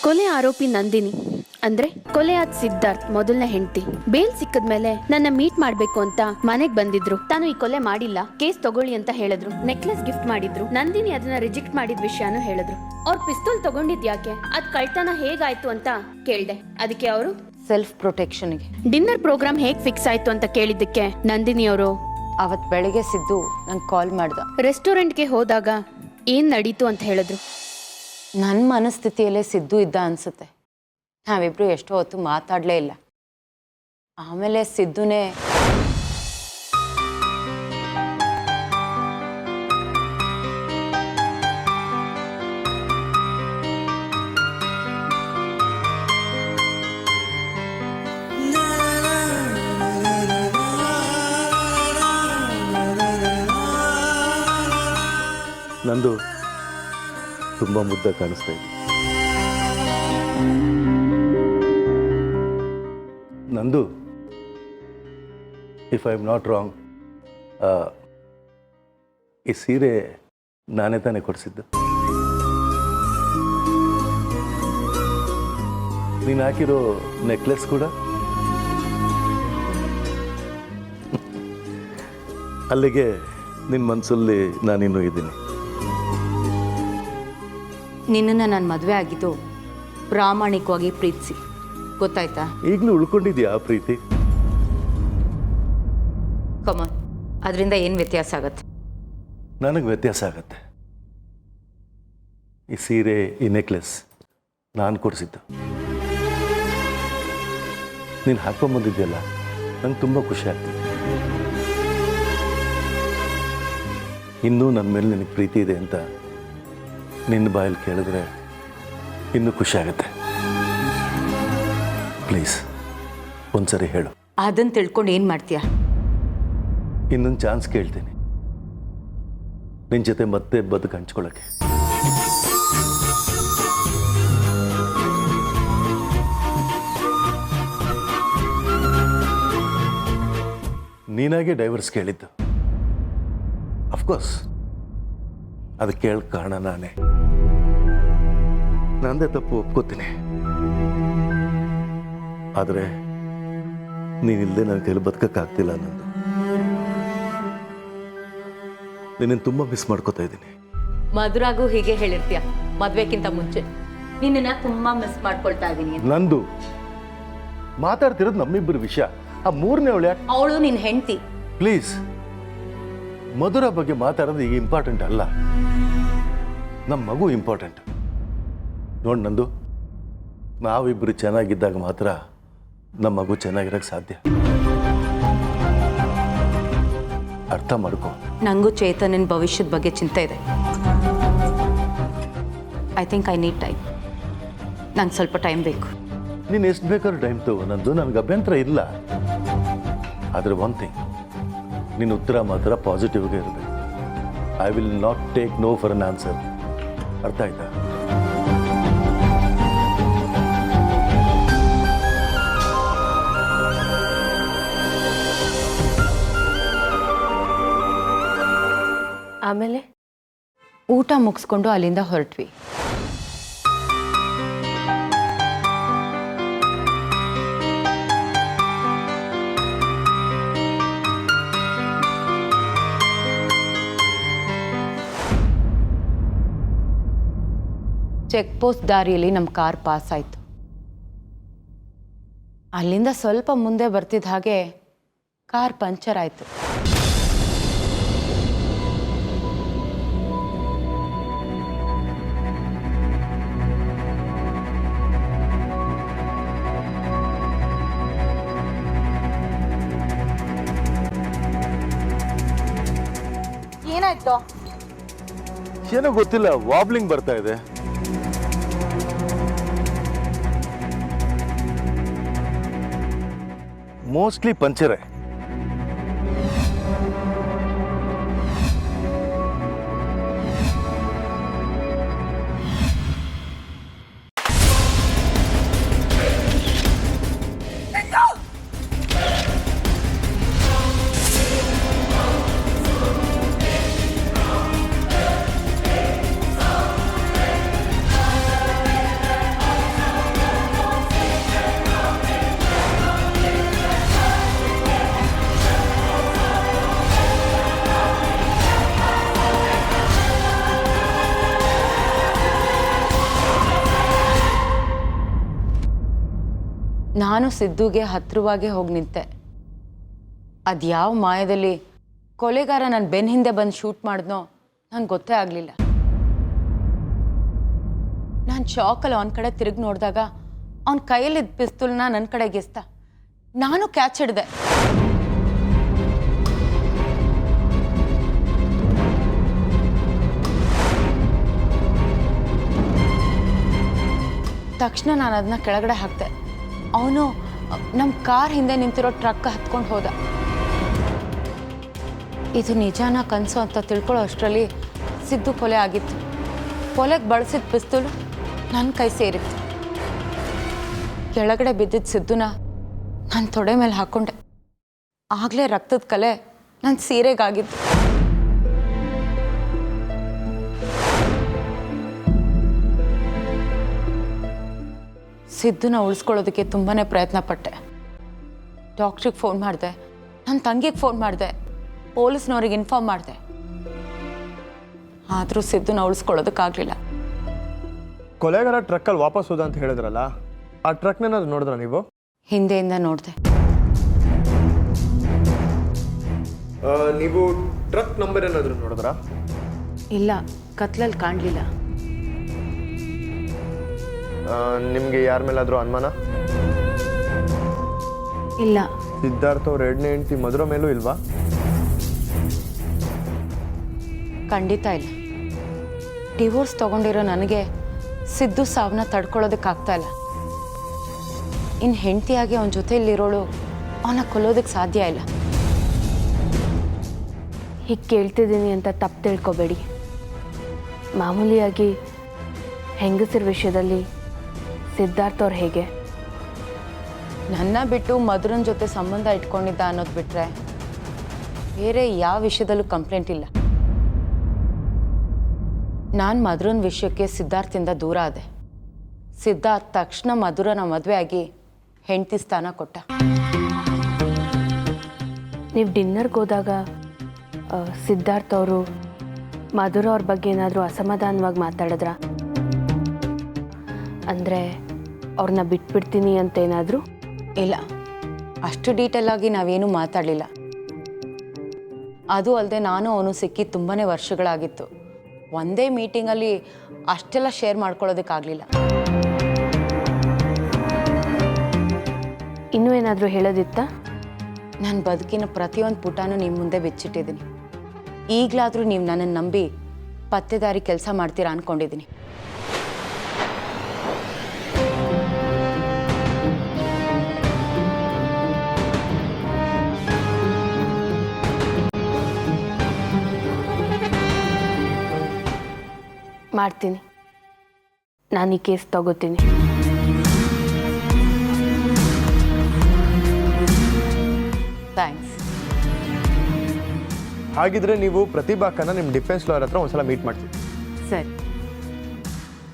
ಕೊಲೆ ಆರೋಪಿ ನಂದಿನಿ ಅಂದ್ರೆ ಕೊಲೆಯಾದ ಸಿದ್ಧಾರ್ಥ್ ಮೊದಲನೇ ಹೆಂಡತಿ ಬೇಲ್ ಸಿಕ್ಕದ್ಮೇಲೆ ನನ್ನ ಮೀಟ್ ಮಾಡ್ಬೇಕು ಅಂತ ಮನೆಗ್ ಬಂದಿದ್ರು. ತಾನು ಈ ಕೊಲೆ ಮಾಡಿಲ್ಲ, ಕೇಸ್ ತಗೊಳ್ಳಿ ಅಂತ ಹೇಳಿದ್ರು. ನೆಕ್ಲೆಸ್ ಗಿಫ್ಟ್ ಮಾಡಿದ್ರು. ನಂದಿನಿ ಅದನ್ನ ರಿಜೆಕ್ಟ್ ಮಾಡಿದ ವಿಷಯನೂ ಹೇಳಿದ್ರು. ಅವ್ರ ಪಿಸ್ತೂಲ್ ತಗೊಂಡಿದ್ ಯಾಕೆ, ಅದ್ ಕಳ್ತನ ಹೇಗಾಯ್ತು ಅಂತ ಕೇಳ್ದೆ. ಅದಕ್ಕೆ ಅವರು ಸೆಲ್ಫ್ ಪ್ರೊಟೆಕ್ಷನ್ಗೆ. ಡಿನ್ನರ್ ಪ್ರೋಗ್ರಾಮ್ ಹೇಗ್ ಫಿಕ್ಸ್ ಆಯ್ತು ಅಂತ ಕೇಳಿದ್ದಕ್ಕೆ ನಂದಿನಿ ಅವರು ಅವತ್ ಬೆಳಿಗ್ಗೆ ಸಿದ್ದು ನಂಗೆ ಕಾಲ್ ಮಾಡ್ದ. ರೆಸ್ಟೋರೆಂಟ್ಗೆ ಹೋದಾಗ ಏನ್ ನಡೀತು ಅಂತ ಹೇಳಿದ್ರು. ನನ್ನ ಮನಸ್ಥಿತಿಯಲ್ಲೇ ಸಿದ್ದು ಇದ್ದ ಅನ್ಸುತ್ತೆ. ನಾವಿಬ್ರು ಎಷ್ಟೋ ಹೊತ್ತು ಮಾತಾಡಲೇ ಇಲ್ಲ. ಆಮೇಲೆ ಸಿದ್ದುನೇ ನಂದು ತುಂಬ ಮುದ್ದ ಕಾಣಿಸ್ತಾ ಇದೆ. ನಂದು, if I am not wrong, ಈ ಸೀರೆ ನಾನೇ ತಾನೇ ಕೊಡಿಸಿದ್ದು. ನೀನು ಹಾಕಿರೋ ನೆಕ್ಲೆಸ್ ಕೂಡ ಅಲ್ಲಿಗೆ ನಿನ್ನ ಮನಸ್ಸಲ್ಲಿ ನಾನಿನ್ನೂ ಇದ್ದೀನಿ. ನಿನ್ನನ್ನು ನಾನು ಮದುವೆ ಆಗಿದ್ದು ಪ್ರಾಮಾಣಿಕವಾಗಿ ಪ್ರೀತಿಸಿ, ಗೊತ್ತಾಯ್ತಾ? ಈಗಲೂ ಉಳ್ಕೊಂಡಿದ್ಯಾ ಆ ಪ್ರೀತಿ? ಕಮಾನ್, ಅದರಿಂದ ಏನು ವ್ಯತ್ಯಾಸ ಆಗತ್ತೆ? ನನಗೆ ವ್ಯತ್ಯಾಸ ಆಗತ್ತೆ. ಈ ಸೀರೆ, ಈ ನೆಕ್ಲೆಸ್ ನಾನು ಕೊಡಿಸಿದ್ದು. ನೀನು ಹಾಕ್ಕೊಂಬಂದಿದ್ಯಲ್ಲ, ನಂಗೆ ತುಂಬ ಖುಷಿ ಆಗ್ತಿದೆ. ಇನ್ನೂ ನನ್ನ ಮೇಲೆ ನಿನಗೆ ಪ್ರೀತಿ ಇದೆ ಅಂತ ನಿನ್ನ ಬಾಯಲ್ಲಿ ಕೇಳಿದ್ರೆ ಇನ್ನೂ ಖುಷಿ ಆಗುತ್ತೆ. ಪ್ಲೀಸ್ ಒಂದ್ಸರಿ ಹೇಳು. ಅದನ್ನು ತಿಳ್ಕೊಂಡು ಏನು ಮಾಡ್ತೀಯಾ? ಇನ್ನೊಂದು ಚಾನ್ಸ್ ಕೇಳ್ತೀನಿ, ನಿನ್ನ ಜೊತೆ ಮತ್ತೆ ಬದುಕು ಹಂಚ್ಕೊಳ್ಳೋಕ್ಕೆ. ನೀನಾಗೆ ಡೈವರ್ಸ್ ಕೇಳಿದ್ದು. ಅಫ್ಕೋರ್ಸ್ ಅದು ಕೇಳ ಕಾರಣ ನಾನೇ. ನಂದೇ ತಪ್ಪು ಒಪ್ಕೋತೀನಿ. ಆದರೆ ನೀನಿಲ್ಲದೆ ನನ್ನ ಕೈಲಿ ಬದುಕಕ್ಕಾಗ್ತಿಲ್ಲ. ನಂದು ನಿನ್ನನ್ನು ತುಂಬ ಮಿಸ್ ಮಾಡ್ಕೋತಾ ಇದ್ದೀನಿ. ಮಧುರಾಗೂ ಹೀಗೆ ಹೇಳಿರ್ತೀಯ ಮದುವೆಕ್ಕಿಂತ ಮುಂಚೆ, ನಿನ್ನನ್ನು ತುಂಬ ಮಿಸ್ ಮಾಡ್ಕೊಳ್ತಾ ಇದ್ದೀನಿ. ನಂದು ಮಾತಾಡ್ತಿರೋದು ನಮ್ಮಿಬ್ಬರ ವಿಷಯ. ಆ ಮೂರನೇ ಅವಳು ಯಾಕೆ? ಅವಳು ನಿನ್ನ ಹೆಂಡತಿ. ಪ್ಲೀಸ್, ಮಧುರ ಬಗ್ಗೆ ಮಾತಾಡೋದು ಈಗ ಇಂಪಾರ್ಟೆಂಟ್ ಅಲ್ಲ, ನಮ್ಮ ಮಗು ಇಂಪಾರ್ಟೆಂಟ್. ನೋಡಿ ನಂದು, ನಾವಿಬ್ಬರು ಚೆನ್ನಾಗಿದ್ದಾಗ ಮಾತ್ರ ನಮ್ಮ ಮಗು ಚೆನ್ನಾಗಿರೋಕ್ಕೆ ಸಾಧ್ಯ. ಅರ್ಥ ಮಾಡ್ಕೊ. ನನಗೂ ಚೇತನನ ಭವಿಷ್ಯದ ಬಗ್ಗೆ ಚಿಂತೆ ಇದೆ. I think I need time. ನಂಗೆ ಸ್ವಲ್ಪ ಟೈಮ್ ಬೇಕು. ನೀನು ಎಷ್ಟು ಬೇಕಾದ್ರೂ ಟೈಮ್ ತಗೋ ನಂದು, ನನಗೆ ಅಭ್ಯಂತರ ಇಲ್ಲ. ಆದರೆ ಒನ್ ಥಿಂಗ್, ನಿನ್ನ ಉತ್ತರ ಮಾತ್ರ ಪಾಸಿಟಿವ್ಗೆ ಇರಬೇಕು. I will not take no for an answer. ಅರ್ಥ ಆಯ್ತಾ? ಆಮೇಲೆ ಊಟ ಮುಗಿಸ್ಕೊಂಡು ಅಲ್ಲಿಂದ ಹೊರಟ್ವಿ. ಚೆಕ್ ಪೋಸ್ಟ್ ದಾರಿಯಲ್ಲಿ ನಮ್ಮ ಕಾರ್ ಪಾಸ್ ಆಯಿತು. ಅಲ್ಲಿಂದ ಸ್ವಲ್ಪ ಮುಂದೆ ಬರ್ತಿದ್ದ ಹಾಗೆ ಕಾರ್ ಪಂಚರ್ ಆಯಿತು. ಏನಾಯ್ತು? ಏನೋ ಗೊತ್ತಿಲ್ಲ, ವಾಬ್ಲಿಂಗ್ ಬರ್ತಾ ಇದೆ. ಮೋಸ್ಟ್ಲಿ ಪಂಚರೇ. ನಾನು ಸಿದ್ದುಗೆ ಹತ್ರವಾಗೇ ಹೋಗಿ ನಿಂತೆ. ಅದು ಯಾವ ಮಾಯದಲ್ಲಿ ಕೊಲೆಗಾರ ನನ್ನ ಬೆನ್ನ ಹಿಂದೆ ಬಂದು ಶೂಟ್ ಮಾಡಿದ್ನೋ ನಂಗೆ ಗೊತ್ತೇ ಆಗಲಿಲ್ಲ. ನಾನು ಶಾಕಲ್ಲಿ ಅವನ ಕಡೆ ತಿರುಗಿ ನೋಡಿದಾಗ ಅವನ ಕೈಯಲ್ಲಿದ್ದ ಪಿಸ್ತೂಲ್ನ ನನ್ನ ಕಡೆಗೆ ಎಸ್ತ. ನಾನು ಕ್ಯಾಚ್ ಹಿಡ್ದೆ. ತಕ್ಷಣ ನಾನು ಅದನ್ನ ಕೆಳಗಡೆ ಹಾಕ್ದೆ. ಅವನು ನಮ್ಮ ಕಾರ್ ಹಿಂದೆ ನಿಂತಿರೋ ಟ್ರಕ್ ಹತ್ಕೊಂಡು ಹೋದ. ಇದು ನಿಜಾನ ಕನಸು ಅಂತ ತಿಳ್ಕೊಳ್ಳೋ ಅಷ್ಟರಲ್ಲಿ ಸಿದ್ದು ಕೊಲೆ ಆಗಿತ್ತು. ಕೊಲೆಗೆ ಬಳಸಿದ ಪಿಸ್ತೂಲು ನನ್ನ ಕೈ ಸೇರಿತ್ತು. ಕೆಳಗಡೆ ಬಿದ್ದಿದ್ದ ಸಿದ್ದುನ ನನ್ನ ತೊಡೆ ಮೇಲೆ ಹಾಕ್ಕೊಂಡೆ. ಆಗಲೇ ರಕ್ತದ ಕಲೆ ನನ್ನ ಸೀರೆಗಾಗಿತ್ತು. ಸಿದ್ದುನ ಉಳಿಸ್ಕೊಳ್ಳೋದಕ್ಕೆ ತುಂಬಾ ಪ್ರಯತ್ನ ಪಟ್ಟೆ. ಡಾಕ್ಟ್ರಿಗೆ ಫೋನ್ ಮಾಡಿದೆ, ನನ್ನ ತಂಗಿಗೆ ಫೋನ್ ಮಾಡಿದೆ, ಪೊಲೀಸ್ನವ್ರಿಗೆ ಇನ್ಫಾರ್ಮ್ ಮಾಡಿದೆ. ಆದರೂ ಸಿದ್ದುನ ಉಳಿಸ್ಕೊಳ್ಳೋದಕ್ಕಾಗಲಿಲ್ಲ. ಕೊಲೆಗಾರ ಟ್ರಕ್ಕಲ್ಲಿ ವಾಪಸ್ ಹೋದ ಅಂತ ಹೇಳಿದ್ರಲ್ಲ, ಆ ಟ್ರಕ್ನೇನಾದ್ರು ನೋಡಿದ್ರ ನೀವು? ಹಿಂದೆಯಿಂದ ನೋಡಿದೆ. ನೀವು ಟ್ರಕ್ ನಂಬರ್ ಏನಾದರೂ ನೋಡಿದ್ರಾ? ಇಲ್ಲ, ಕತ್ಲಲ್ಲಿ ಕಾಣಲಿಲ್ಲ. ನಿಮಗೆ ಯಾರ ಮೇಲಾದರೂ ಅನುಮಾನ? ಇಲ್ಲ. ಸಿದ್ಧಾರ್ಥ ಅವ್ರ ಎರಡನೇ ಹೆಂಡತಿ ಮಧುರ ಮೇಲೂ ಇಲ್ವಾ? ಖಂಡಿತ ಇಲ್ಲ. ಡಿವೋರ್ಸ್ ತಗೊಂಡಿರೋ ನನಗೆ ಸಿದ್ದು ಸಾವನ್ನ ತಡ್ಕೊಳ್ಳೋದಕ್ಕಾಗ್ತಾ ಇಲ್ಲ. ಇನ್ನು ಹೆಂಡತಿಯಾಗಿ ಅವನ ಜೊತೆಯಲ್ಲಿರೋಳು ಅವನ ಕೊಲ್ಲೋದಕ್ಕೆ ಸಾಧ್ಯ ಇಲ್ಲ. ಹೀಗೆ ಕೇಳ್ತಿದ್ದೀನಿ ಅಂತ ತಪ್ಪು ತಿಳ್ಕೊಬೇಡಿ. ಮಾಮೂಲಿಯಾಗಿ ಹೆಂಗಸರ ವಿಷಯದಲ್ಲಿ ಸಿದ್ಧಾರ್ಥ ಅವ್ರು ಹೇಗೆ ನನ್ನ ಬಿಟ್ಟು ಮಧುರನ ಜೊತೆ ಸಂಬಂಧ ಇಟ್ಕೊಂಡಿದ್ದ ಅನ್ನೋದು ಬಿಟ್ಟರೆ ಬೇರೆ ಯಾವ ವಿಷಯದಲ್ಲೂ ಕಂಪ್ಲೇಂಟ್ ಇಲ್ಲ. ನಾನು ಮಧುರನ ವಿಷಯಕ್ಕೆ ಸಿದ್ಧಾರ್ಥಿಂದ ದೂರ ಆದೆ. ಸಿದ್ಧಾರ್ಥ್ ತಕ್ಷಣ ಮಧುರನ ಮದುವೆ ಆಗಿ ಹೆಂಡತಿ ಸ್ಥಾನ ಕೊಟ್ಟ. ನೀವು ಡಿನ್ನರ್ಗೆ ಹೋದಾಗ ಸಿದ್ಧಾರ್ಥ ಅವರು ಮಧುರ ಅವ್ರ ಬಗ್ಗೆ ಏನಾದರೂ ಅಸಮಾಧಾನವಾಗಿ ಮಾತಾಡಿದ್ರಾ? ಅಂದರೆ ಅವ್ರನ್ನ ಬಿಟ್ಬಿಡ್ತೀನಿ ಅಂತ ಏನಾದರೂ? ಇಲ್ಲ, ಅಷ್ಟು ಡೀಟೇಲ್ ಆಗಿ ನಾವೇನೂ ಮಾತಾಡಲಿಲ್ಲ. ಅದು ಅಲ್ಲದೆ ನಾನು ಅವನು ಸಿಕ್ಕಿ ತುಂಬಾ ವರ್ಷಗಳಾಗಿತ್ತು. ಒಂದೇ ಮೀಟಿಂಗಲ್ಲಿ ಅಷ್ಟೆಲ್ಲ ಶೇರ್ ಮಾಡ್ಕೊಳ್ಳೋದಕ್ಕಾಗಲಿಲ್ಲ. ಇನ್ನೂ ಏನಾದರೂ ಹೇಳೋದಿತ್ತಾ? ನನ್ನ ಬದುಕಿನ ಪ್ರತಿಯೊಂದು ಪುಟನೂ ನಿಮ್ಮ ಮುಂದೆ ಬಿಚ್ಚಿಟ್ಟಿದ್ದೀನಿ. ಈಗಲಾದರೂ ನೀವು ನನ್ನನ್ನು ನಂಬಿ ಪತ್ತೆದಾರಿ ಕೆಲಸ ಮಾಡ್ತೀರಾ ಅಂದ್ಕೊಂಡಿದ್ದೀನಿ. ಮಾಡ್ತೀನಿ. ನಾನು ಈ ಕೇಸ್ ತಗೋತೀನಿ. ಥ್ಯಾಂಕ್ಸ್. ಹಾಗಿದ್ರೆ ನೀವು ಪ್ರತಿಭಾಕನ ನಿಮ್ಮ ಡಿಫೆನ್ಸ್ ಲಾಯರ್ ಹತ್ರ ಒಂದ್ಸಲ ಮೀಟ್ ಮಾಡ್ತೀವಿ. ಸರಿ,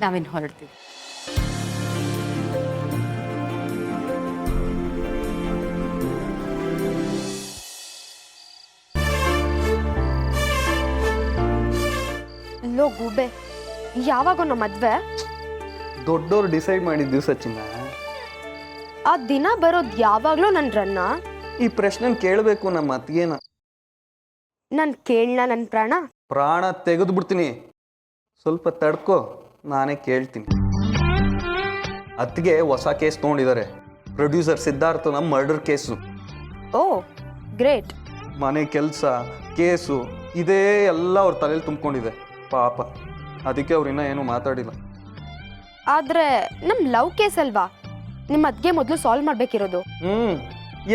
ನಾವಿನ್ನು ಹೊರಡ್ತೀವಿ. ಲೋ ಗೂಬೆ, ಯಾವಾಗ ನಮ್ಮ ಮದ್ವೆ? ದೊಡ್ಡೋರು ಡಿಸೈಡ್ ಮಾಡಿದ ದಿವಸ ಚಿನ್ನ. ಆ ದಿನ ಬರೋದು ಯಾವಾಗ್ಲೂ ನನ್ನ ರನ್ನ. ಈ ಪ್ರಶ್ನೆ ಕೇಳಬೇಕು ನಮ್ಮ ಅತ್ತಿಗೆನ. ನಾನು ಕೇಳಲ್ಲ, ನನ್ನ ಪ್ರಾಣ ತೆಗೆದು ಬಿಡ್ತೀನಿ. ಸ್ವಲ್ಪ ತಡ್ಕೋ, ನಾನೇ ಕೇಳ್ತೀನಿ. ಅತ್ತಿಗೆ ಹೊಸ ಕೇಸ್ ತೊಗೊಂಡಿದ್ದಾರೆ. ಪ್ರೊಡ್ಯೂಸರ್ ಸಿದ್ಧಾರ್ಥನ ಮರ್ಡರ್ ಕೇಸು. Oh great. ಮನೆ ಕೆಲಸ, ಕೇಸು ಇದೇ ಎಲ್ಲ ಅವ್ರ ತಲೆಯಲ್ಲಿ ತುಂಬಿಕೊಂಡಿದೆ ಪಾಪ. ಅದಕ್ಕೆ ಅವ್ರು ಇನ್ನೂ ಏನೂ ಮಾತಾಡಿಲ್ಲ. ಆದ್ರೆ ನಮ್ಮ ಲವ್ ಕೇಸ್ ಅಲ್ವಾ, ನಿಮ್ಮ ಅದ್ಗೆ ಮೊದಲು ಸಾಲ್ವ್ ಮಾಡ್ಬೇಕಿರೋದು.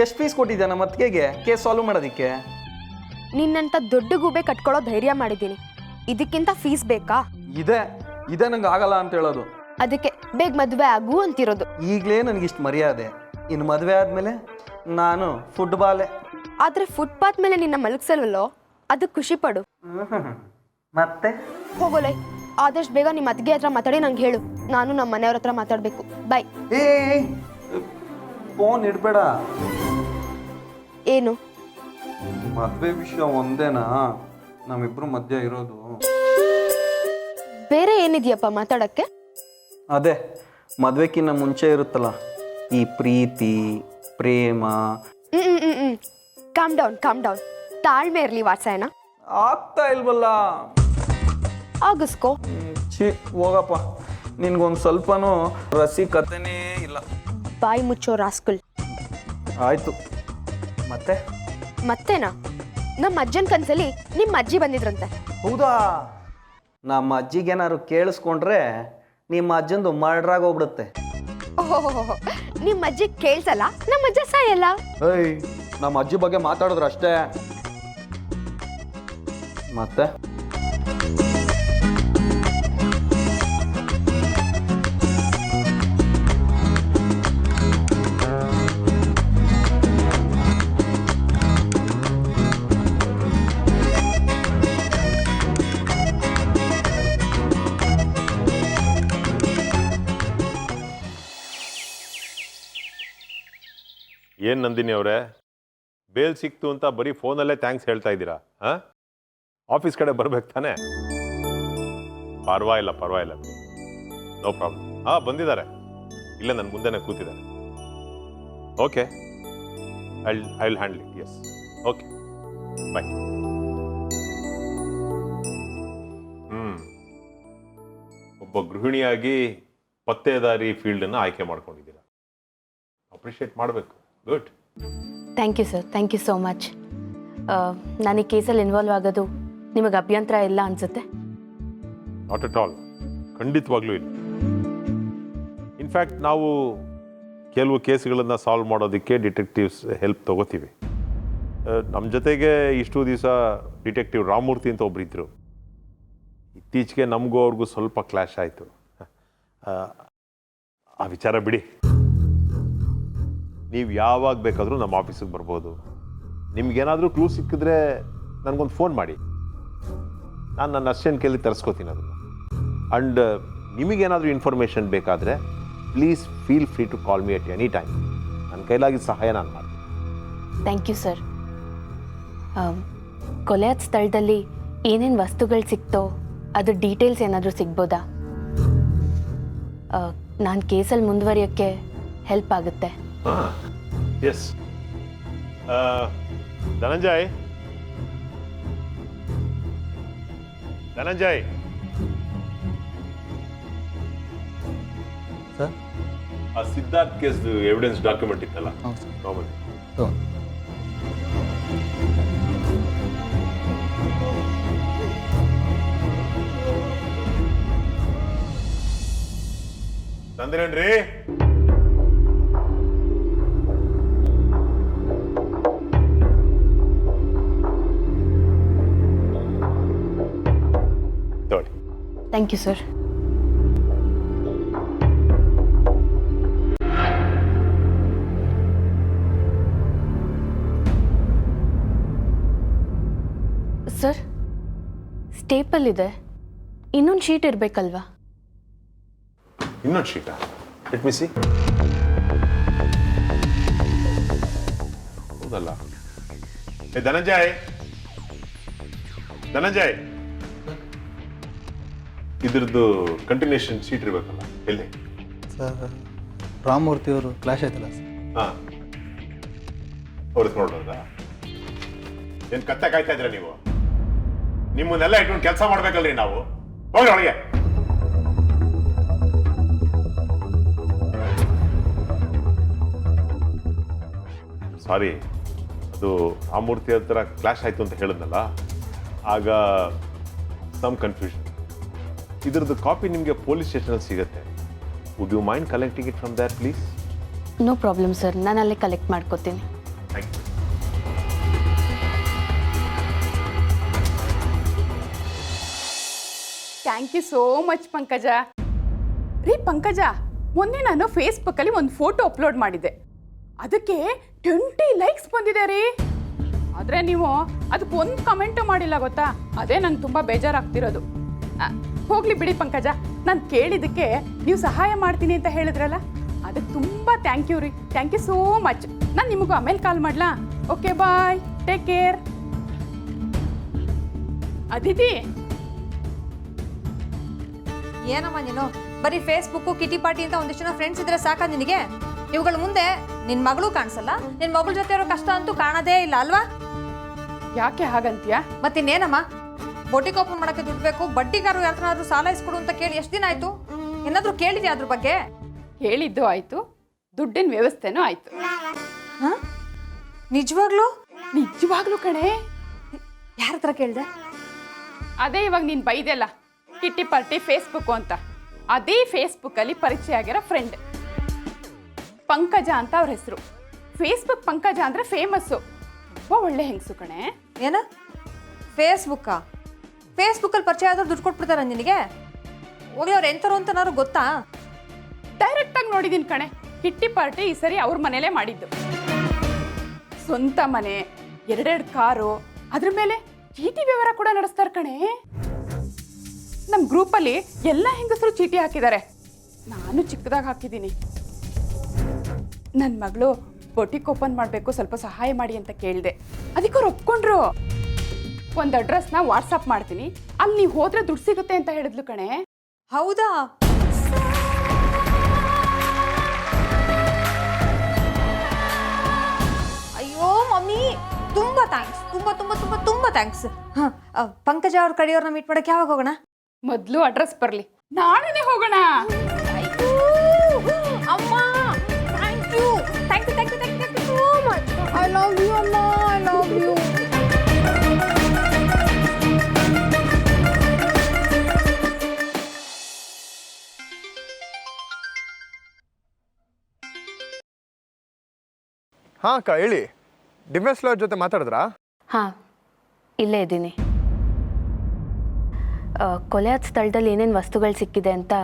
ಎಷ್ಟು ಫೀಸ್ ಕೊಟ್ಟಿದ್ಯಾ ನಮ್ಮ ಅತ್ತಿಗೆಗೆ ಕೇಸ್ ಸಾಲ್ವ್ ಮಾಡೋದಕ್ಕೆ? ನಿನ್ನಂತ ದೊಡ್ಡ ಗೂಬೆ ಕಟ್ಕೊಳ್ಳೋ ಧೈರ್ಯ ಮಾಡಿದ್ದೀನಿ. ಇದಕ್ಕಿಂತ ಫೀಸ್ ಬೇಕಾ? ಇದೇ ನಂಗೆ ಆಗಲ್ಲ ಅಂತ ಹೇಳೋದು. ಅದಕ್ಕೆ ಬೇಗ ಮದುವೆ ಆಗು ಅಂತಿರೋದು. ಈಗಲೇ ನನಗಿಷ್ಟು ಮರ್ಯಾದೆ, ಇನ್ನು ಮದುವೆ ಆದಮೇಲೆ ನಾನು ಫುಟ್ಬಾಲೆ. ಆದ್ರೆ ಫುಟ್ಪಾತ್ ಮೇಲೆ ನಿನ್ನ ಮಲಗ್ಸಲ್ವಲ್ಲೋ, ಅದಕ್ಕೆ ಖುಷಿ ಪಡು. ಮತ್ತೆ ಹೋಗೋಲೆ, ಆದಷ್ಟು ಬೇಗ ನಿಮ್ಮ ಅತ್ತಿಗೆ ಹತ್ರ ಮಾತಾಡಿ ನಂಗೆ ಹೇಳು. ನಾನು ನಮ್ಮ ಮನೆಯವ್ರ ಹತ್ರ ಮಾತಾಡಬೇಕು. ಬಾಯ್. ಫೋನ್ ಇಡಬೇಡ. ಏನು ಮದುವೆ ವಿಷಯ ಒಂದೇನಾ ನಮ್ಮಿಬ್ರು ಮಧ್ಯ ಇರೋದು? ಬೇರೆ ಏನಿದೆಯಪ್ಪ ಮಾತಾಡಕ್ಕೆ? ಅದೇ ಮದುವೆಕ್ಕಿಂತ ಮುಂಚೆ ಇರುತ್ತಲ್ಲ ಈ ಪ್ರೀತಿ ಪ್ರೇಮ ಕಾಮ್ ಡೌನ್ ತಾಳ್ಮೆ ಇರಲಿ ವಾತ್ಸಾಯನ. ಆಗ್ತಾ ಇಲ್ವಲ್ಲ. ಆಗಿಸ್ಕೋ. ಛೀ ಹೋಗಪ್ಪ, ನಿನ್ಗೊಂದು ಸ್ವಲ್ಪನೂ ರಸಿಕತೆನೇ ಇಲ್ಲ. ಬಾಯಿ ಮುಚ್ಚೋ ರಾಸ್ಕಲ್. ಆಯಿತು, ಮತ್ತೆ ಮತ್ತೇನಾ? ನಮ್ಮ ಅಜ್ಜನ ಕನ್ಸಲ್ಲಿ ನಿಮ್ಮ ಅಜ್ಜಿ ಬಂದಿದ್ರಂತೆ. ಹೌದಾ? ನಮ್ಮ ಅಜ್ಜಿಗೇನಾದ್ರು ಕೇಳಿಸ್ಕೊಂಡ್ರೆ ನಿಮ್ಮ ಅಜ್ಜಂದು ಮರ್ಡ್ರಾಗಿ ಹೋಗ್ಬಿಡುತ್ತೆ. ಓಹೋ, ನಿಮ್ಮ ಅಜ್ಜಿ ಕೇಳ್ಸಲ್ಲ, ನಮ್ಮ ಅಜ್ಜ ಸಾಯಲ್ಲ. ಏಯ್, ನಮ್ಮ ಅಜ್ಜಿ ಬಗ್ಗೆ ಮಾತಾಡಿದ್ರು ಅಷ್ಟೇ. ಮತ್ತೆ ಏನು ನಂದಿನಿ ಅವರೇ, ಬೇಲ್ ಸಿಕ್ತು ಅಂತ ಬರೀ ಫೋನಲ್ಲೇ ಥ್ಯಾಂಕ್ಸ್ ಹೇಳ್ತಾ ಇದ್ದೀರಾ? ಹಾಂ, ಆಫೀಸ್ ಕಡೆ ಬರ್ಬೇಕು ತಾನೆ? ಪರವಾಗಿಲ್ಲ ನೋ ಪ್ರಾಬ್ಲಮ್. ಬಂದಿದ್ದಾರೆ, ಇಲ್ಲ ನನ್ನ ಮುಂದೆನೇ ಕೂತಿದ್ದಾರೆ. Okay, I will handle it. Yes, okay, bye. ಒಬ್ಬ ಗೃಹಿಣಿಯಾಗಿ ಪತ್ತೇದಾರಿ ಫೀಲ್ಡನ್ನು ಆಯ್ಕೆ ಮಾಡ್ಕೊಂಡಿದ್ದೀರಾ, ಅಪ್ರಿಷಿಯೇಟ್ ಮಾಡಬೇಕು. Good. Thank you sir, thank you so much. ನಾನು ಈ ಕೇಸಲ್ಲಿ ಇನ್ವಾಲ್ವ್ ಆಗೋದು ನಿಮಗೆ ಅಭ್ಯಂತರ ಇಲ್ಲ ಅನಿಸುತ್ತೆ? ನಾಟ್ ಅಟ್ ಆಲ್, ಖಂಡಿತವಾಗ್ಲೂ ಇಲ್ಲ. ಇನ್ಫ್ಯಾಕ್ಟ್ ನಾವು ಕೆಲವು ಕೇಸ್ಗಳನ್ನು ಸಾಲ್ವ್ ಮಾಡೋದಕ್ಕೆ ಡಿಟೆಕ್ಟಿವ್ಸ್ ಹೆಲ್ಪ್ ತಗೋತೀವಿ. ನಮ್ಮ ಜೊತೆಗೆ ಇಷ್ಟು ದಿವಸ ಡಿಟೆಕ್ಟಿವ್ ರಾಮಮೂರ್ತಿ ಅಂತ ಒಬ್ರು ಇದ್ದರು. ಇತ್ತೀಚೆಗೆ ನಮಗೂ ಅವ್ರಿಗೂ ಸ್ವಲ್ಪ ಕ್ಲಾಶ್ ಆಯಿತು. ಆ ವಿಚಾರ ಬಿಡಿ. ನೀವು ಯಾವಾಗ ಬೇಕಾದರೂ ನಮ್ಮ ಆಫೀಸಿಗೆ ಬರ್ಬೋದು. ನಿಮ್ಗೇನಾದರೂ ಕ್ಲೂ ಸಿಕ್ಕಿದ್ರೆ ನನಗೊಂದು ಫೋನ್ ಮಾಡಿ, ನಾನು ನನ್ನ ಅಸಿಸ್ಟೆಂಟ್ ಕೈಲಿ ತರಿಸ್ಕೋತೀನಿ ಅದನ್ನು. ಆ್ಯಂಡ್ ನಿಮಗೇನಾದರೂ ಇನ್ಫಾರ್ಮೇಷನ್ ಬೇಕಾದರೆ please feel free to call me at any time. ನನ್ನ ಕೈಲಾಗಿದ್ದ ಸಹಾಯ ನಾನು ಮಾಡ್ತೀನಿ. Thank you sir. ಕೊಲೆಯಾದ ಸ್ಥಳದಲ್ಲಿ ಏನೇನು ವಸ್ತುಗಳು ಸಿಕ್ತೋ ಅದು ಡೀಟೇಲ್ಸ್ ಏನಾದರೂ ಸಿಗ್ಬೋದಾ? ನಾನು ಕೇಸಲ್ಲಿ ಮುಂದುವರಿಯೋಕ್ಕೆ ಹೆಲ್ಪ್ ಆಗುತ್ತೆ. ಎಸ್. ಧನಂಜಯ್, ಸರ್, ಆ ಸಿದ್ಧಾರ್ಥ್ ಕೇಸ್ದು ಎವಿಡೆನ್ಸ್ ಡಾಕ್ಯುಮೆಂಟ್ ಇತ್ತಲ್ಲ, ನಾರ್ಮಲ್ ತಂದ್ರೇನ್ರಿ? ತಗೊಳ್ಳಿ. Thank you sir. Sir, staple ಇದೆ, ಇನ್ನೊಂದು ಶೀಟ್ ಇರಬೇಕಲ್ವಾ? ಇನ್ನೊಂದು ಶೀಟಾ? Let me C. ಹೌದಲ್ಲ. ಏ ಧನಂಜಯ್, ಇದ್ರದ್ದು ಕಂಟಿನ್ಯೂಷನ್ ಶೀಟ್ ಇರಬೇಕಲ್ಲ, ಎಲ್ಲಿ? ಸರ್, ರಾಮಮೂರ್ತಿ ಅವರು ಕ್ಲಾಶ್ ಆಯ್ತಲ್ಲ ಸರ್. ಹಾಂ, ಅವ್ರಿಗೆ ನೋಡೋದಾ? ಏನು ಕತ್ತೆ ಕಾಯ್ತಾ ಇದ್ದೀರಾ ನೀವು? ನಿಮ್ಮನ್ನೆಲ್ಲ ಇಟ್ಕೊಂಡು ಕೆಲಸ ಮಾಡ್ಬೇಕಲ್ರಿ ನಾವು. ಹೋಗ್ರಿ ಒಳಗೆ. ಸಾರಿ, ಅದು ರಾಮಮೂರ್ತಿ ಹತ್ರ ಕ್ಲಾಶ್ ಆಯಿತು ಅಂತ ಹೇಳಿದ್ನಲ್ಲ, ಆಗ ಸಮ್ ಕನ್ಫ್ಯೂಷನ್. ಇದ್ರದ್ದು ಕಾಪಿ ನಿಮಗೆ ಪೊಲೀಸ್ ಸ್ಟೇಷನಲ್ಲಿ ಸಿಗುತ್ತೆ. Would you mind collecting it from there please? No problem sir, ನಾನು ಅಲ್ಲೇ ಕಲೆಕ್ಟ್ ಮಾಡ್ಕೋತೀನಿ. Thank you. Thank you so much Pankaja. ರೀ ಪಂಕಜ, ಮೊನ್ನೆ ನಾನು ಫೇಸ್ಬುಕ್ಕಲ್ಲಿ ಒಂದು ಫೋಟೋ ಅಪ್ಲೋಡ್ ಮಾಡಿದ್ದೆ, ಅದಕ್ಕೆ 20 ಲೈಕ್ಸ್ ಬಂದಿದೆ ರೀ. ಆದರೆ ನೀವು ಅದಕ್ಕೆ ಒಂದು ಕಮೆಂಟು ಮಾಡಿಲ್ಲ ಗೊತ್ತಾ? ಅದೇ ನಂಗೆ ತುಂಬ ಬೇಜಾರಾಗ್ತಿರೋದು. ಹೋಗಲಿ ಬಿಡಿ ಪಂಕಜ, ನಾನು ಕೇಳಿದ್ದಕ್ಕೆ ನೀವು ಸಹಾಯ ಮಾಡ್ತೀನಿ ಅಂತ ಹೇಳಿದ್ರಲ್ಲ, ಅದಕ್ಕೆ ತುಂಬ ಥ್ಯಾಂಕ್ ಯು ರೀ. Thank you so much. ನಾನು ನಿಮಗೂ ಆಮೇಲೆ ಕಾಲ್ ಮಾಡಲಾ? Okay, bye, take care. Aditi, ಏನಮ್ಮ ನೀನು ಬರೀ ಫೇಸ್ಬುಕ್ಕು ಕಿಟಿ ಪಾರ್ಟಿ ಅಂತ ಒಂದಿಷ್ಟು ಜನ ಫ್ರೆಂಡ್ಸ್ ಇದ್ರೆ ಸಾಕಾ ನಿನಗೆ? ಇವುಗಳ ಮುಂದೆ ನಿನ್ ಮಗಳು ಕಾಣಿಸಲ್ಲ, ನಿನ್ ಮಗಳ ಜೊತೆ ಇರೋ ಕಷ್ಟ ಅಂತೂ ಕಾಣೋದೇ ಇಲ್ಲ ಅಲ್ವಾ? ಯಾಕೆ ಹಾಗಂತೀಯ? ಮತ್ತಿನ್ನೇನಮ್ಮ, ಬೊಟಿಕ್ ಓಪನ್ ಮಾಡಕ್ಕೆ ದುಡ್ಡು ಬೇಕು, ಬಡ್ಡಿಗಾರು ಯಾರನ್ನಾದ್ರೂ ಸಾಲ ಇಸ್ಕೊಡು ಅಂತ ಕೇಳಿ ಎಷ್ಟು ದಿನ ಆಯ್ತು? ಏನಾದ್ರೂ ಕೇಳಿದ್ಯಾ ಅದ್ರ ಬಗ್ಗೆ? ಹೇಳಿದ್ದು ಆಯ್ತು, ದುಡ್ಡಿನ ವ್ಯವಸ್ಥೆನೂ ಆಯ್ತು. ನಿಜವಾಗ್ಲೂ? ನಿಜವಾಗ್ಲೂ ಕಣೆ. ಯಾರ ಹತ್ರ ಕೇಳ್ದೆ? ಅದೇ ಇವಾಗ ನೀನು ಬೈದೆಲ್ಲ ಕಿಟ್ಟಿ ಪಾರ್ಟಿ ಫೇಸ್ಬುಕ್ ಅಂತ, ಅದೇ ಫೇಸ್ಬುಕ್ಕಲ್ಲಿ ಪರಿಚಯ ಆಗಿರೋ ಫ್ರೆಂಡ್ ಪಂಕಜ ಅಂತ ಅವ್ರ ಹೆಸರು. ಫೇಸ್ಬುಕ್ ಪಂಕಜ ಅಂದರೆ ಫೇಮಸ್ಸು, ತುಂಬ ಒಳ್ಳೆ ಹೆಂಗಸು ಕಣೆ. ಏನ ಫೇಸ್ಬುಕ್ಕಾ? ಫೇಸ್ಬುಕ್ಕಲ್ಲಿ ಪರಿಚಯ ಆದ್ರೂ ದುಡ್ಡು ಕೊಟ್ಬಿಡ್ತಾರ ನಿನಗೆ? ಹೋಗ್ಲಿ ಅವ್ರು ಎಂಥವ್ರು ಅಂತನಾದ್ರು ಗೊತ್ತಾ? ಡೈರೆಕ್ಟಾಗಿ ನೋಡಿದ್ದೀನಿ ಕಣೆ. ಕಿಟ್ಟಿ ಪಾರ್ಟಿ ಈ ಸರಿ ಅವ್ರ ಮನೇಲೇ ಮಾಡಿದ್ದು. ಸ್ವಂತ ಮನೆ, 2 ಕಾರು, ಅದ್ರ ಮೇಲೆ ಚೀಟಿ ವ್ಯವಹಾರ ಕೂಡ ನಡೆಸ್ತಾರೆ ಕಣೆ. ನಮ್ಮ ಗ್ರೂಪಲ್ಲಿ ಎಲ್ಲ ಹೆಂಗಸರು ಚೀಟಿ ಹಾಕಿದ್ದಾರೆ, ನಾನು ಚಿಕ್ಕದಾಗಿ ಹಾಕಿದ್ದೀನಿ. ನನ್ನ ಮಗಳು ಬೊಟಿಕ್ ಓಪನ್ ಮಾಡಬೇಕು, ಸ್ವಲ್ಪ ಸಹಾಯ ಮಾಡಿ ಅಂತ ಕೇಳಿದೆ. ಅದಕ್ಕೆ ಅವ್ರು ಒಪ್ಕೊಂಡ್ರು. ಒಂದು ಅಡ್ರೆಸ್ನ ವಾಟ್ಸಪ್ ಮಾಡ್ತೀನಿ, ಅಲ್ಲಿ ನೀವು ಹೋದ್ರೆ ದುಡ್ಡು ಸಿಗುತ್ತೆ ಅಂತ ಹೇಳಿದ್ಲು ಕಣೆ. ಹೌದಾ? ಅಯ್ಯೋ ಮಮ್ಮಿ, ತುಂಬಾ ಥ್ಯಾಂಕ್ಸ್, ತುಂಬಾ ತುಂಬಾ ತುಂಬಾ ತುಂಬಾ ಥ್ಯಾಂಕ್ಸ್. ಪಂಕಜ ಅವ್ರ ಕಡೆಯವ್ರನ್ನ ಮೀಟ್ ಮಾಡಕ್ಕೆ ಯಾವಾಗ ಹೋಗೋಣ? ಮೊದಲು ಅಡ್ರೆಸ್ ಬರಲಿ, ನಾಳೆನೇ ಹೋಗೋಣ. ಅಮ್ಮ, thank you thank you thank you thank you so much. I love you ಅಮ್ಮ, ಐ ಲವ್ ಯು. ಹಾಂ ಅಕ್ಕ ಹೇಳಿ, ಡಿಫೆನ್ಸ್ ಲಾಯರ್ ಜೊತೆ ಮಾತಾಡಿದ್ರಾ? ಹಾಂ, ಇಲ್ಲೇ ಇದ್ದೀನಿ. ಕೊಲೆ ಆದ ಸ್ಥಳದಲ್ಲಿ ಏನೇನು ವಸ್ತುಗಳು ಸಿಕ್ಕಿದೆ ಅಂತ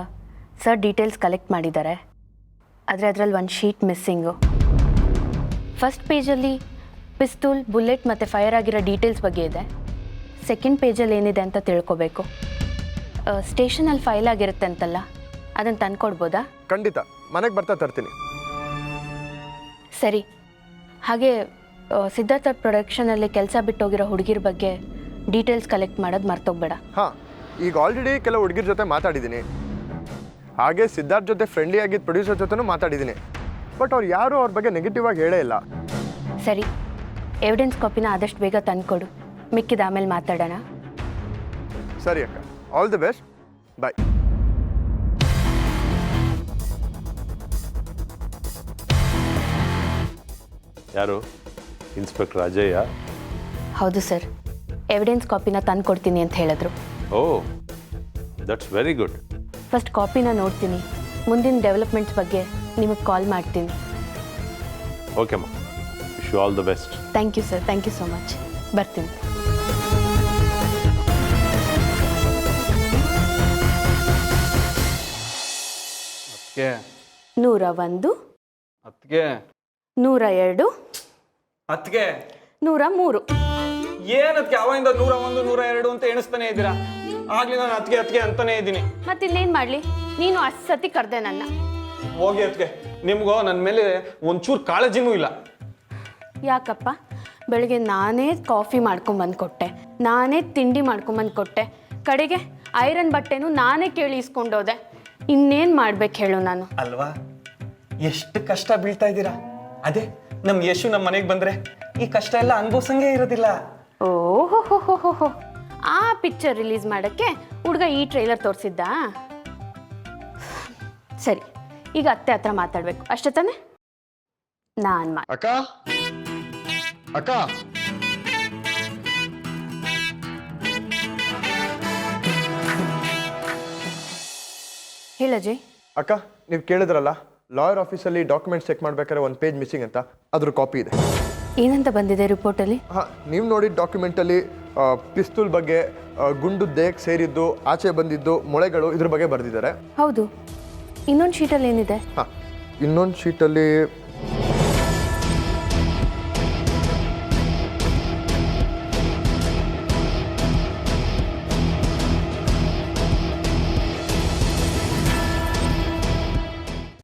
ಸರ್ ಡೀಟೇಲ್ಸ್ ಕಲೆಕ್ಟ್ ಮಾಡಿದ್ದಾರೆ. ಆದರೆ ಅದರಲ್ಲಿ ಒಂದು ಶೀಟ್ ಮಿಸ್ಸಿಂಗು. ಫಸ್ಟ್ ಪೇಜಲ್ಲಿ ಪಿಸ್ತೂಲ್, ಬುಲೆಟ್ ಮತ್ತು ಫೈರ್ ಆಗಿರೋ ಡೀಟೇಲ್ಸ್ ಬಗ್ಗೆ ಇದೆ. ಸೆಕೆಂಡ್ ಪೇಜಲ್ಲಿ ಏನಿದೆ ಅಂತ ತಿಳ್ಕೊಬೇಕು. ಸ್ಟೇಷನಲ್ಲಿ ಫೈಲ್ ಆಗಿರುತ್ತೆ ಅಂತಲ್ಲ, ಅದನ್ನು ತಂದ್ಕೊಡ್ಬೋದಾ? ಖಂಡಿತ, ಮನೆಗೆ ಬರ್ತಾ ತರ್ತೀನಿ. ಸರಿ. ಹಾಗೆ ಸಿದ್ಧಾರ್ಥ ಪ್ರೊಡಕ್ಷನಲ್ಲಿ ಕೆಲಸ ಬಿಟ್ಟೋಗಿರೋ ಹುಡುಗಿರ ಬಗ್ಗೆ ಡೀಟೇಲ್ಸ್ ಕಲೆಕ್ಟ್ ಮಾಡೋದು ಮರ್ತೋಗ್ಬೇಡ. ಹಾಂ, ಈಗ ಆಲ್ರೆಡಿ ಕೆಲವು ಹುಡುಗಿರ ಜೊತೆ ಮಾತಾಡಿದ್ದೀನಿ. ಹಾಗೆ ಸಿದ್ಧಾರ್ಥ್ ಜೊತೆ ಫ್ರೆಂಡ್ಲಿ ಆಗಿದ್ದ ಪ್ರೊಡ್ಯೂಸರ್ ಜೊತೆನೂ ಮಾತಾಡಿದ್ದೀನಿ. ಬಟ್ ಅವ್ರು ಯಾರೂ ಅವ್ರ ಬಗ್ಗೆ ನೆಗೆಟಿವ್ ಆಗಿ ಹೇಳೇ ಇಲ್ಲ. ಸರಿ, ಎವಿಡೆನ್ಸ್ ಕಾಪಿನ ಆದಷ್ಟು ಬೇಗ ತಂದುಕೊಡು, ಮಿಕ್ಕಿದ ಆಮೇಲೆ ಮಾತಾಡೋಣ. ಸರಿ ಅಕ್ಕ, ಆಲ್ ದಿ ಬೆಸ್ಟ್, ಬಾಯ್. ಯಾರು? ಇನ್ಸ್ಪೆಕ್ಟರ್ ಅಜಯ್ಯ? ಹೌದು ಸರ್, ಎವಿಡೆನ್ಸ್ ಕಾಪಿನ ತಂದುಕೊಡ್ತೀನಿ ಅಂತ ಹೇಳಿದ್ರು. Oh, that's very good. First ಕಾಪಿನ ನೋಡ್ತೀನಿ, ಮುಂದಿನ ಡೆವಲಪ್ಮೆಂಟ್ಸ್ ಬಗ್ಗೆ ನಿಮಗೆ ಕಾಲ್ ಮಾಡ್ತೀನಿ. ಓಕೆ ಅಮ್ಮ, wish you all the best. Thank you sir, thank you so much. ಬರ್ತೀನಿ. ಅದಕ್ಕೆ 101, ಅದಕ್ಕೆ 102, ಅದಕ್ಕೆ 103. ಏನದಕ್ಕೆ ಅವಾಗಿಂದ 101 102 ಅಂತ ಎಣಿಸ್ತಾನೆ ಇದ್ದೀರಾ? ಆಗ್ಲಿ ನಾನು ಅದಕ್ಕೆ ಅದಕ್ಕೆ ಅಂತಾನೆ ಇದ್ದೀನಿ. ಮತ್ತಿನ್ನೇನು ಮಾಡಲಿ, ನೀನು ಅಷ್ಟು ಸತಿ ಕರೆದೆ ನನ್ನ. ಹೋಗಿ ಅದಕ್ಕೆ, ನಿಮ್ಗೋ ನನ್ನ ಮೇಲೆ ಒಂಚೂರು ಕಾಳಜಿನೂ ಇಲ್ಲ. ಯಾಕಪ್ಪ? ಬೆಳಗ್ಗೆ ನಾನೇ ಕಾಫಿ ಮಾಡ್ಕೊಂಬಂದು ಕೊಟ್ಟೆ, ನಾನೇ ತಿಂಡಿ ಮಾಡ್ಕೊಂಬಂದು ಕೊಟ್ಟೆ, ಕಡೆಗೆ ಐರನ್ ಬಟ್ಟೆನೂ ನಾನೇ ಕೇಳಿ ಇಸ್ಕೊಂಡೋದೆ. ಇನ್ನೇನು ಮಾಡ್ಬೇಕು ಹೇಳು ನಾನು? ಅಲ್ವಾ, ಎಷ್ಟು ಕಷ್ಟ ಬೀಳ್ತಾ ಇದ್ದೀರಾ. ಅದೇ ನಮ್ಮ ಯಶು ನಮ್ಮ ಮನೆಗೆ ಬಂದ್ರೆ ಈ ಕಷ್ಟ ಎಲ್ಲ ಅನುಭವಿಸಂಗೇ ಇರೋದಿಲ್ಲ. ಓಹೋ, ಆ ಪಿಕ್ಚರ್ ರಿಲೀಸ್ ಮಾಡೋಕ್ಕೆ ಹುಡುಗ ಈ ಟ್ರೈಲರ್ ತೋರಿಸಿದ್ದ? ಸರಿ, ಈಗ ಅತ್ತೆ ಹತ್ರ ಮಾತಾಡಬೇಕು ಅಷ್ಟೇ ತಾನೆ? ನಾನು ಅಕ್ಕ ಅಕ್ಕ, ಹೇಳಜಯ್. ಅಕ್ಕ, ನೀವು ಕೇಳಿದ್ರಲ್ಲ ಲಾಯರ್ ಆಫೀಸಲ್ಲಿ ಡಾಕ್ಯುಮೆಂಟ್ಸ್ ಚೆಕ್ ಮಾಡ್ಬೇಕಾದ್ರೆ ಒಂದು ಪೇಜ್ ಮಿಸ್ಸಿಂಗ್ ಅಂತ, ಅದ್ರ ಕಾಪಿ ಇದೆ. ಏನಂತ ಬಂದಿದೆ ರಿಪೋರ್ಟಲ್ಲಿ? ಹಾಂ, ನೀವು ನೋಡಿದ ಡಾಕ್ಯುಮೆಂಟಲ್ಲಿ ಪಿಸ್ತೂಲ್ ಬಗ್ಗೆ, ಗುಂಡು ದೇಹಕ್ಕೆ ಸೇರಿದ್ದು, ಆಚೆ ಬಂದಿದ್ದು, ಮೊಳೆಗಳು, ಇದ್ರ ಬಗ್ಗೆ ಬರೆದಿದ್ದಾರೆ. ಹೌದು. ಇನ್ನೊಂದು ಶೀಟಲ್ಲಿ ಏನಿದೆ? ಹಾಂ, ಇನ್ನೊಂದು ಶೀಟಲ್ಲಿ